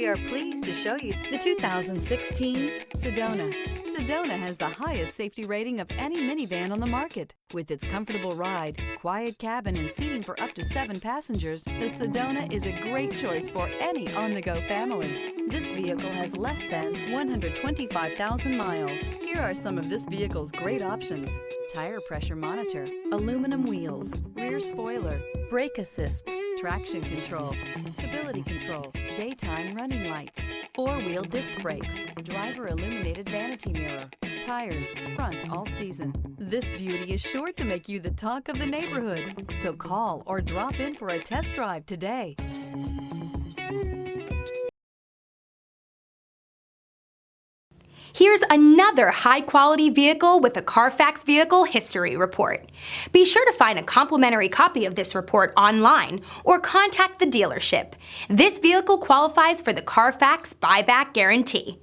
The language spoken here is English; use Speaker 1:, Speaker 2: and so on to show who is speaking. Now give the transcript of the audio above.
Speaker 1: We are pleased to show you the 2016 Sedona. Sedona has the highest safety rating of any minivan on the market. With its comfortable ride, quiet cabin, and seating for up to 7 passengers, the Sedona is a great choice for any on-the-go family. This vehicle has less than 125,000 miles. Here are some of this vehicle's great options: tire pressure monitor, aluminum wheels, rear spoiler, brake assist, traction control, stability control, daytime running lights, 4-wheel disc brakes, driver illuminated vanity mirror, tires front all season. This beauty is sure to make you the talk of the neighborhood. So call or drop in for a test drive today.
Speaker 2: Here's another high-quality vehicle with a Carfax Vehicle History Report. Be sure to find a complimentary copy of this report online or contact the dealership. This vehicle qualifies for the Carfax Buyback Guarantee.